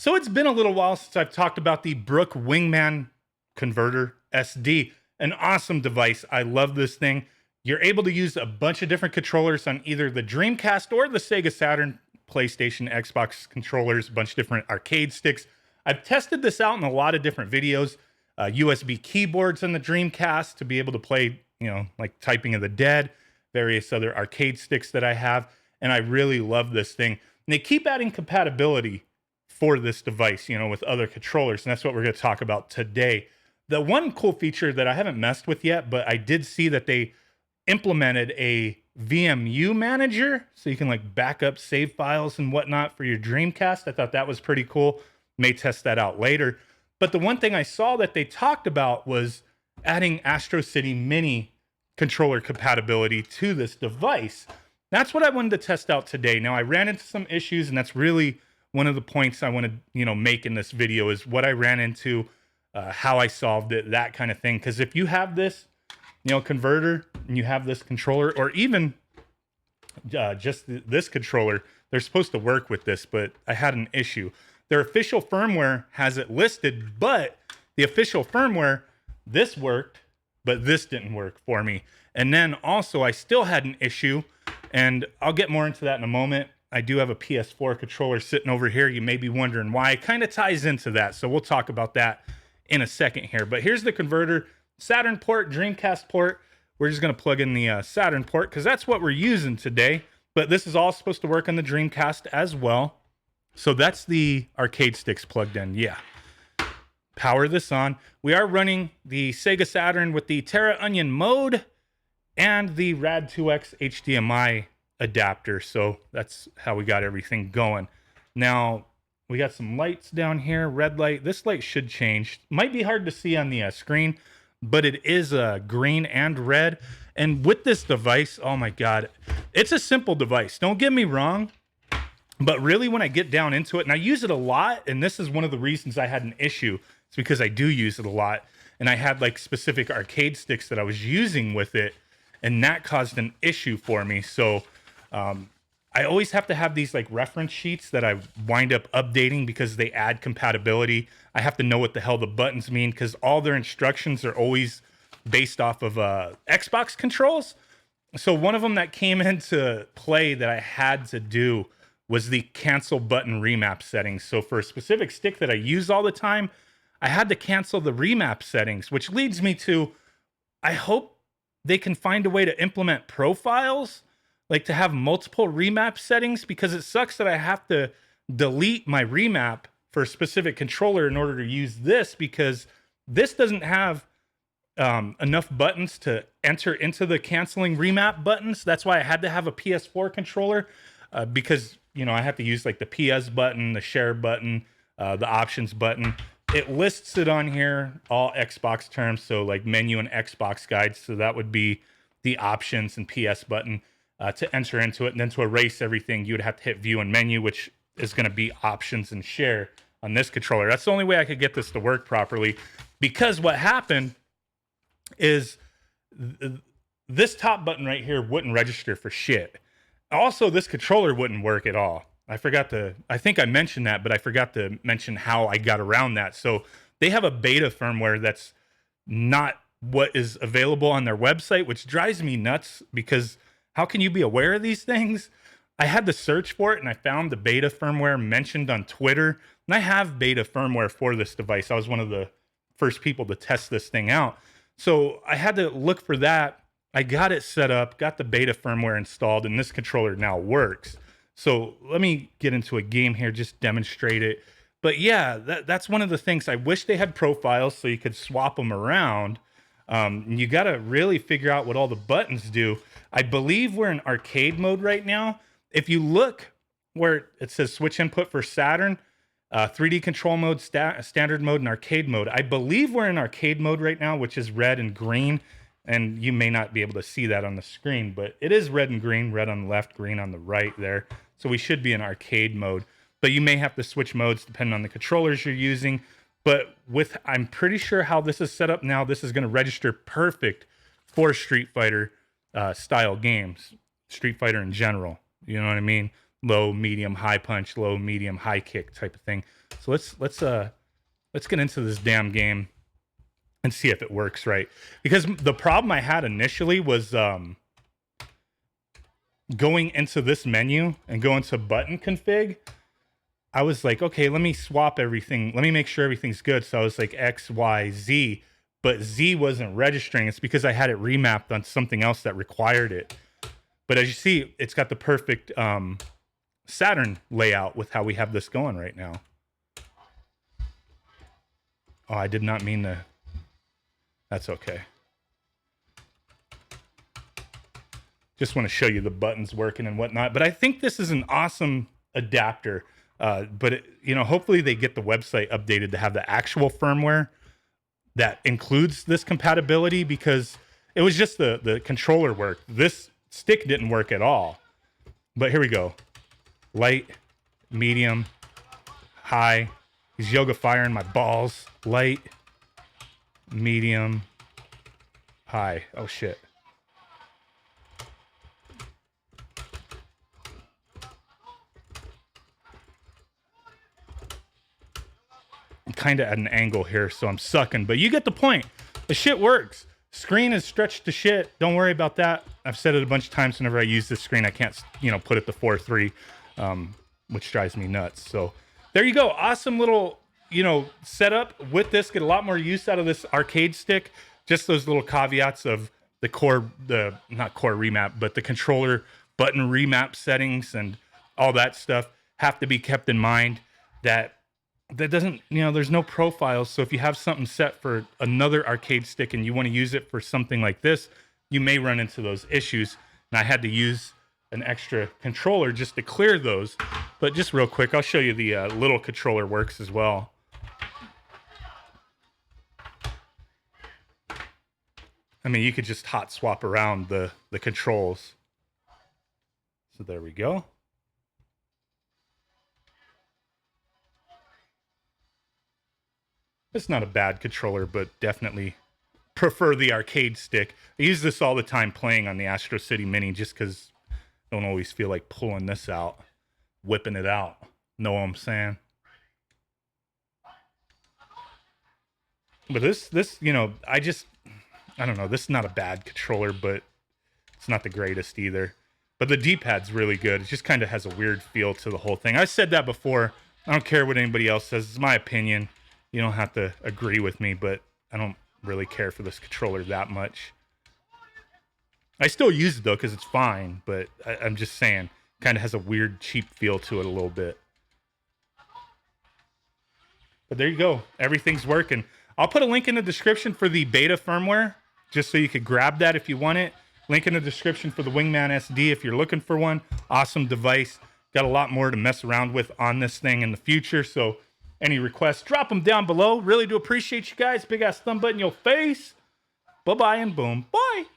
So it's been a little while since I've talked about the Brook Wingman Converter SD, an awesome device. I love this thing. You're able to use a bunch of different controllers on either the Dreamcast or the Sega Saturn, PlayStation, Xbox controllers, a bunch of different arcade sticks. I've tested this out in a lot of different videos. USB keyboards on the Dreamcast to be able to play, like Typing of the Dead, various other arcade sticks that I have, and I really love this thing. And they keep adding compatibility for this device, with other controllers, and that's what we're going to talk about today. The one cool feature that I haven't messed with yet, but I did see that they implemented a Vmu Manager, so you can like back up save files and whatnot for your Dreamcast. I thought that was pretty cool. May test that out later. But the one thing I saw that they talked about was adding Astro City Mini controller compatibility to this device. That's what I wanted to test out today. Now, I ran into some issues, and that's really one of the points I want to, make in this video is what I ran into, how I solved it, that kind of thing. Because if you have this, converter, and you have this controller, or even just this controller, they're supposed to work with this, but I had an issue. Their official firmware has it listed, but the official firmware, this worked, but this didn't work for me. And then also I still had an issue, and I'll get more into that in a moment. I do have a PS4 controller sitting over here. You may be wondering why. It kind of ties into that, so we'll talk about that in a second here. But here's the converter, Saturn port, Dreamcast port. We're just going to plug in the Saturn port because that's what we're using today. But this is all supposed to work on the Dreamcast as well. So that's the arcade sticks plugged in. Yeah. Power this on. We are running the Sega Saturn with the Terra Onion mode and the Rad2X HDMI adapter. So that's how we got everything going. Now, we got some lights down here. Red light. This light should change. Might be hard to see on the screen, but it is green and red. And with this device, oh my God, it's a simple device. Don't get me wrong. But really, when I get down into it, and I use it a lot, and this is one of the reasons I had an issue, it's because I do use it a lot, and I had like specific arcade sticks that I was using with it, and that caused an issue for me. So I always have to have these like reference sheets that I wind up updating because they add compatibility. I have to know what the hell the buttons mean because all their instructions are always based off of Xbox controls. So one of them that came into play that I had to do was the cancel button remap settings. So for a specific stick that I use all the time, I had to cancel the remap settings, which leads me to, I hope they can find a way to implement profiles, like to have multiple remap settings, because it sucks that I have to delete my remap for a specific controller in order to use this, because this doesn't have enough buttons to enter into the canceling remap buttons. That's why I had to have a PS4 controller, because I have to use like the PS button, the share button, the options button. It lists it on here, all Xbox terms, so like menu and Xbox guides. So that would be the options and PS button to enter into it. And then to erase everything, you would have to hit view and menu, which is going to be options and share on this controller. That's the only way I could get this to work properly, because what happened is this top button right here wouldn't register for shit. Also, this controller wouldn't work at all. I think I mentioned that, but I forgot to mention how I got around that. So they have a beta firmware that's not what is available on their website, which drives me nuts, because how can you be aware of these things? I had to search for it, and I found the beta firmware mentioned on Twitter, and I have beta firmware for this device. I was one of the first people to test this thing out. So I had to look for that. I got it set up, got the beta firmware installed, and this controller now works. So let me get into a game here, just demonstrate it. But yeah, that's one of the things. I wish they had profiles so you could swap them around. You got to really figure out what all the buttons do. I believe we're in arcade mode right now. If you look where it says switch input for Saturn, 3D control mode, standard mode, and arcade mode, I believe we're in arcade mode right now, which is red and green. And you may not be able to see that on the screen, but it is red and green, red on the left, green on the right there. So we should be in arcade mode, but you may have to switch modes depending on the controllers you're using. But I'm pretty sure how this is set up now, this is going to register perfect for Street Fighter style games, Street Fighter in general. You know what I mean? low, medium, high punch, low, medium, high kick type of thing. So let's get into this damn game and see if it works right. Because the problem I had initially was going into this menu and go into button config. I was like, okay, let me swap everything. Let me make sure everything's good. So I was like X, Y, Z, but Z wasn't registering. It's because I had it remapped on something else that required it. But as you see, it's got the perfect Saturn layout with how we have this going right now. Oh, I did not mean to. That's okay. Just want to show you the buttons working and whatnot. But I think this is an awesome adapter. But it, hopefully they get the website updated to have the actual firmware that includes this compatibility, because it was just the controller work. This stick didn't work at all. But here we go. Light, medium, high. He's yoga firing my balls. Light, medium, high. Oh shit. I'm kind of at an angle here, so I'm sucking, but you get the point. The shit works. Screen is stretched to shit. Don't worry about that. I've said it a bunch of times. Whenever I use this screen, I can't, put it to 4:3, which drives me nuts. So there you go. Awesome little, setup with this. Get a lot more use out of this arcade stick. Just those little caveats of not core remap, but the controller button remap settings and all that stuff have to be kept in mind. That doesn't, there's no profiles. So if you have something set for another arcade stick and you want to use it for something like this, you may run into those issues. And I had to use an extra controller just to clear those. But just real quick, I'll show you the little controller works as well. I mean, you could just hot swap around the controls. So there we go. It's not a bad controller, but definitely prefer the arcade stick. I use this all the time playing on the Astro City Mini just because I don't always feel like pulling this out, whipping it out. Know what I'm saying? But this, I don't know. This is not a bad controller, but it's not the greatest either. But the D-pad's really good. It just kind of has a weird feel to the whole thing. I said that before. I don't care what anybody else says. It's my opinion. You don't have to agree with me, but I don't really care for this controller that much. I still use it, though, because it's fine. But I'm just saying, kind of has a weird, cheap feel to it a little bit. But there you go. Everything's working. I'll put a link in the description for the beta firmware, just so you could grab that if you want it. Link in the description for the Wingman SD if you're looking for one. Awesome device. Got a lot more to mess around with on this thing in the future. So any requests, drop them down below. Really do appreciate you guys. Big ass thumb button in your face. Bye-bye and boom. Bye.